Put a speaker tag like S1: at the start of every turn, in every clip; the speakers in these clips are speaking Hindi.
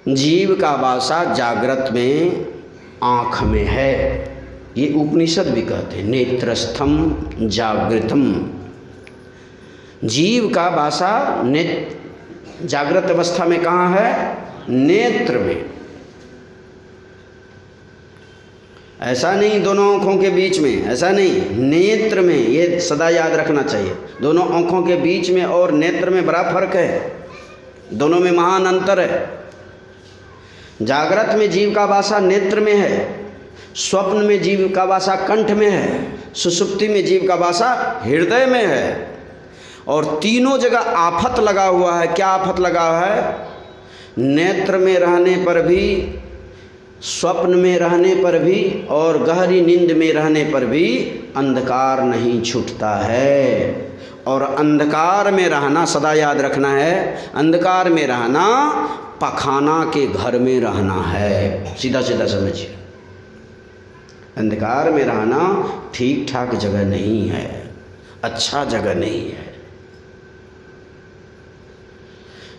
S1: जीव का वासा जागृत में आँख में है, ये उपनिषद भी कहते हैं। नेत्रस्थम जागृतम, जीव का वासा जागृत अवस्था में कहाँ है? नेत्र में। ऐसा नहीं दोनों आँखों के बीच में, ऐसा नहीं, नेत्र में। ये सदा याद रखना चाहिए, दोनों आँखों के बीच में और नेत्र में बड़ा फर्क है, दोनों में महान अंतर है। जागृत में जीव का वासा नेत्र में है, स्वप्न में जीव का वासा कंठ में है, सुषुप्ति में जीव का वासा हृदय में है। और तीनों जगह आफत लगा हुआ है। क्या आफत लगा है? नेत्र में रहने पर भी, स्वप्न में रहने पर भी और गहरी नींद में रहने पर भी अंधकार नहीं छूटता है। और अंधकार में रहना, सदा याद रखना है, अंधकार में रहना पखाना के घर में रहना है। सीधा सीधा समझिए, अंधकार में रहना ठीक ठाक जगह नहीं है, अच्छा जगह नहीं है।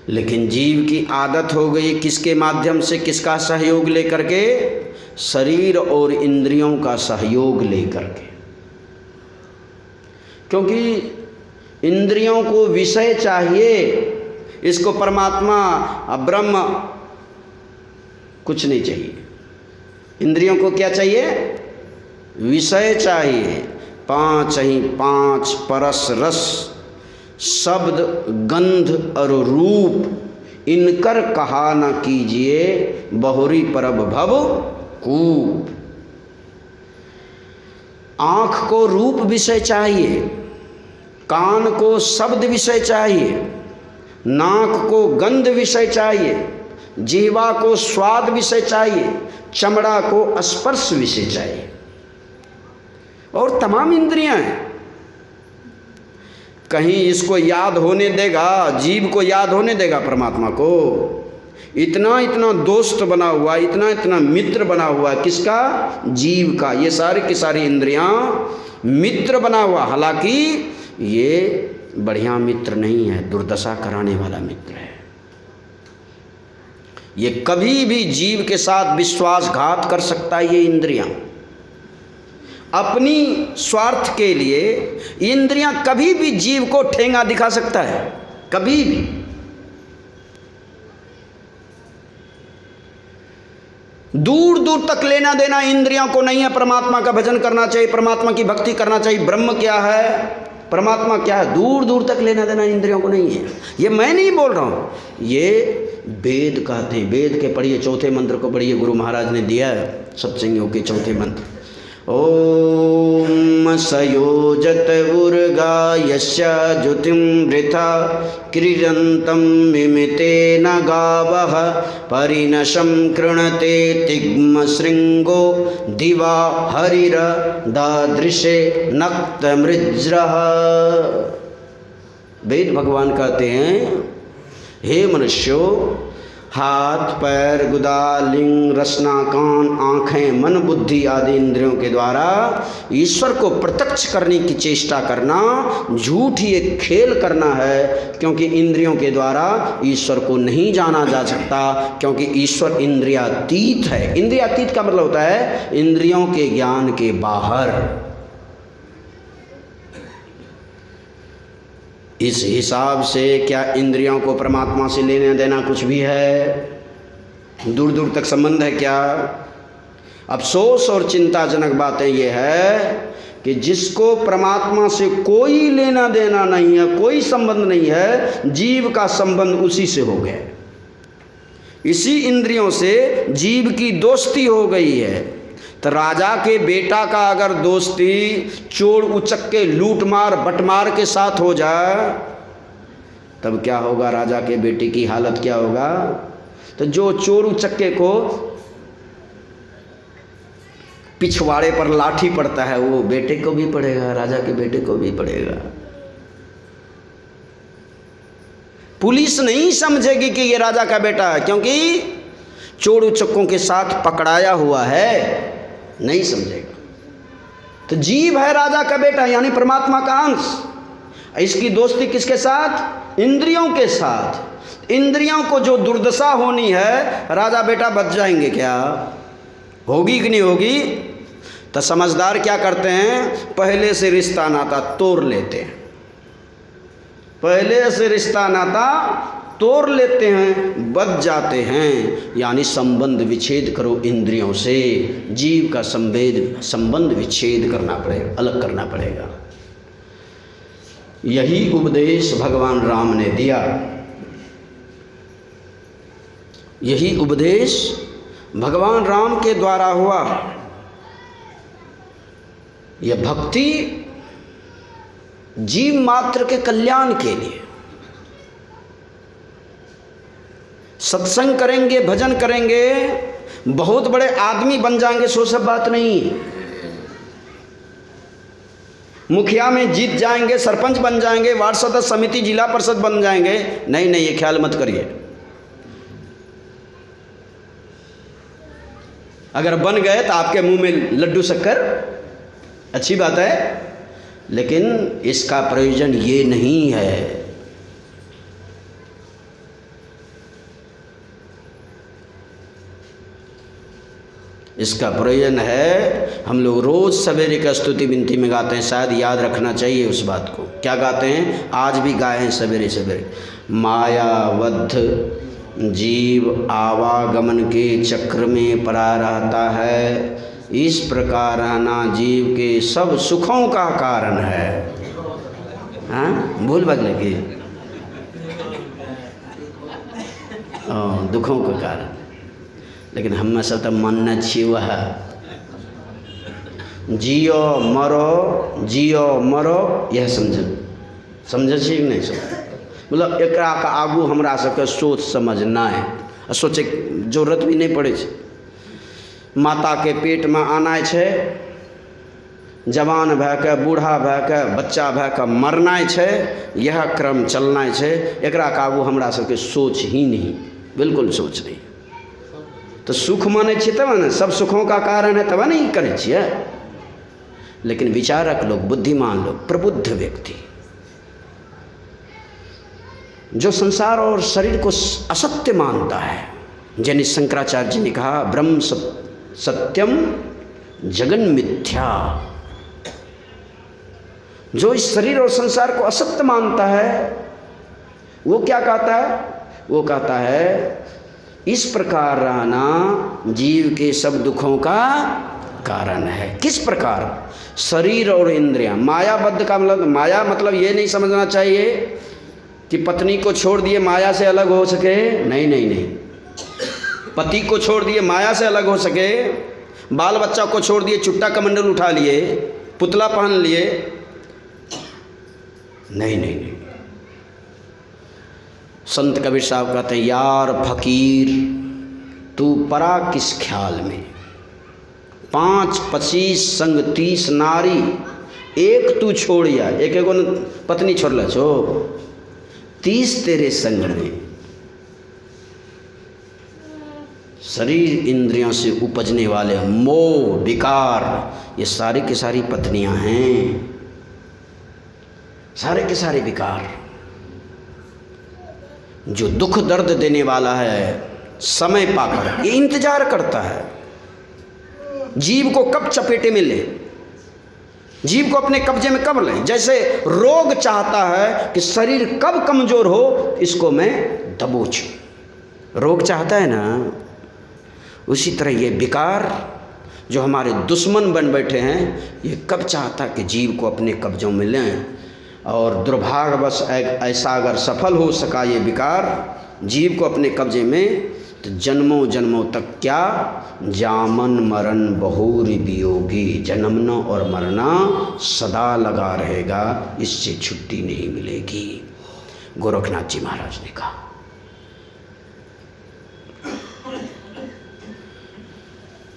S1: लेकिन जीव की आदत हो गई किसके माध्यम से, किसका सहयोग लेकर के? शरीर और इंद्रियों का सहयोग लेकर के। क्योंकि इंद्रियों को विषय चाहिए, इसको परमात्मा ब्रह्म कुछ नहीं चाहिए। इंद्रियों को क्या चाहिए? विषय चाहिए। पांच ही पांच परस रस शब्द गंध और रूप, इनकर कहा न कीजिए बहुरी परब भव कूप। आँख को रूप विषय चाहिए, कान को शब्द विषय चाहिए, नाक को गंध विषय चाहिए, जीवा को स्वाद विषय चाहिए, चमड़ा को स्पर्श विषय चाहिए। और तमाम इंद्रियां हैं। कहीं इसको याद होने देगा, जीव को याद होने देगा परमात्मा को? इतना इतना दोस्त बना हुआ, इतना इतना मित्र बना हुआ, किसका? जीव का। ये सारी की सारी इंद्रियां मित्र बना हुआ, हालांकि ये बढ़िया मित्र नहीं है, दुर्दशा कराने वाला मित्र है। ये कभी भी जीव के साथ विश्वासघात कर सकता है। ये इंद्रियां अपनी स्वार्थ के लिए, इंद्रियां कभी भी जीव को ठेंगा दिखा सकता है, कभी भी। दूर दूर तक लेना देना इंद्रियों को नहीं है। परमात्मा का भजन करना चाहिए, परमात्मा की भक्ति करना चाहिए। ब्रह्म क्या है, परमात्मा क्या है, दूर दूर तक लेना देना इंद्रियों को नहीं है। ये मैं नहीं बोल रहा हूँ, ये वेद कहते हैं। वेद के पढ़िए, चौथे मंत्र को पढ़िए, गुरु महाराज ने दिया है सत्संगियों के चौथे मंत्र। ओम सयोजत उर्गा यस्य ज्योतिं वृथा क्रीडन्तं मिमितेन गावः परिनशं कृणते तिग्म शृंगो दिवा हरिर दादृशे नक्तमृज्रः। वेद भगवान कहते हैं, हे मनुष्यों, हाथ पैर गुदा लिंग रसना कान आँखें मन बुद्धि आदि इंद्रियों के द्वारा ईश्वर को प्रत्यक्ष करने की चेष्टा करना झूठ एक खेल करना है। क्योंकि इंद्रियों के द्वारा ईश्वर को नहीं जाना जा सकता, क्योंकि ईश्वर इंद्रियातीत है। इंद्रियातीत का मतलब होता है इंद्रियों के ज्ञान के बाहर। इस हिसाब से क्या इंद्रियों को परमात्मा से लेना देना कुछ भी है? दूर दूर तक संबंध है क्या? अफसोस और चिंताजनक बातें यह है कि जिसको परमात्मा से कोई लेना देना नहीं है, कोई संबंध नहीं है, जीव का संबंध उसी से हो गया। इसी इंद्रियों से जीव की दोस्ती हो गई है। तो राजा के बेटा का अगर दोस्ती चोर उचक्के लूट मार बटमार के साथ हो जाए, तब क्या होगा? राजा के बेटे की हालत क्या होगा? तो जो चोर उचक्के को पिछवाड़े पर लाठी पड़ता है, वो बेटे को भी पड़ेगा, राजा के बेटे को भी पड़ेगा। पुलिस नहीं समझेगी कि ये राजा का बेटा है, क्योंकि चोर उचक्कों के साथ पकड़ाया हुआ है, नहीं समझेगा। तो जीव है राजा का बेटा, यानी परमात्मा का अंश। इसकी दोस्ती किसके साथ? इंद्रियों के साथ। इंद्रियों को जो दुर्दशा होनी है, राजा बेटा बच जाएंगे क्या? होगी कि नहीं होगी? तो समझदार क्या करते हैं? पहले से रिश्ता नाता तोड़ लेते हैं, पहले से रिश्ता नाता तोड़ लेते हैं, बच जाते हैं। यानी संबंध विच्छेद करो इंद्रियों से, जीव का संबंध विच्छेद करना पड़ेगा, अलग करना पड़ेगा। यही उपदेश भगवान राम ने दिया, यही उपदेश भगवान राम के द्वारा हुआ। यह भक्ति जीव मात्र के कल्याण के लिए। सत्संग करेंगे, भजन करेंगे, बहुत बड़े आदमी बन जाएंगे, सो सब बात नहीं है। मुखिया में जीत जाएंगे, सरपंच बन जाएंगे, वार्ड सदस्य समिति जिला परिषद बन जाएंगे, नहीं नहीं, ये ख्याल मत करिए। अगर बन गए तो आपके मुंह में लड्डू शक्कर, अच्छी बात है, लेकिन इसका प्रयोजन ये नहीं है। इसका प्रयोजन है, हम लोग रोज़ सवेरे का स्तुति विनती में गाते हैं, शायद याद रखना चाहिए उस बात को। क्या गाते हैं? आज भी गाए हैं सवेरे सवेरे, मायाबद्ध जीव आवागमन के चक्र में पड़ा रहता है, इस प्रकार रहना जीव के सब सुखों का कारण है। हाँ, भूल भाग लगी, दुखों का कारण। लेकिन हम सब तो मानना चाहिए वह जियो मरो, जियो मरो, यह समझ छी नहीं समझ। मतलब एकरा का आगू हमरा सबके सोच समझना है, सोचे जरूरत भी नहीं पड़े। माता के पेट में आना है, जवान भै के, बूढ़ा भै के, बच्चा भै के मरना है, यह क्रम चलना है। एकरा का आगू हमरा सबके सोच ही नहीं, बिल्कुल सोच नहीं। तो सुख माने छे तब ना, सब सुखों का कारण है तब नहीं करे छिए। लेकिन विचारक लोग, बुद्धिमान लोग, प्रबुद्ध व्यक्ति जो संसार और शरीर को असत्य मानता है, जैसे शंकराचार्य जी ने कहा ब्रह्म सत्यम जगन मिथ्या, जो इस शरीर और संसार को असत्य मानता है, वो क्या कहता है? वो कहता है इस प्रकार रहना जीव के सब दुखों का कारण है। किस प्रकार? शरीर और इंद्रियां मायाबद्ध का मतलब, माया मतलब ये नहीं समझना चाहिए कि पत्नी को छोड़ दिए माया से अलग हो सके, नहीं नहीं नहीं। पति को छोड़ दिए माया से अलग हो सके, बाल बच्चा को छोड़ दिए चुट्टा कमंडल उठा लिए, पुतला पहन लिए, नहीं नहीं नहीं। संत कबीर साहब कहते हैं, यार फकीर तू परा किस ख्याल में, 5-25 संग 30 नारी, एक तू छोड़िया, एक एगो पत्नी छोड़ ला छो, 30 तेरे संग में। शरीर इंद्रियों से उपजने वाले मोह विकार, ये सारी की सारी पत्नियां हैं, सारे के सारे विकार। जो दुख दर्द देने वाला है, समय पाकर ये इंतजार करता है जीव को कब चपेटे में ले, जीव को अपने कब्जे में कब लें। जैसे रोग चाहता है कि शरीर कब कमजोर हो, इसको मैं दबोचूं, रोग चाहता है ना। उसी तरह ये विकार जो हमारे दुश्मन बन बैठे हैं, ये कब चाहता कि जीव को अपने कब्जों में लें। और दुर्भाग्यवश ऐसा अगर सफल हो सका ये विकार जीव को अपने कब्जे में, तो जन्मों जन्मों तक क्या, जामन मरण बहुरी वियोगी, जन्मना और मरना सदा लगा रहेगा, इससे छुट्टी नहीं मिलेगी। गोरखनाथ जी महाराज ने कहा।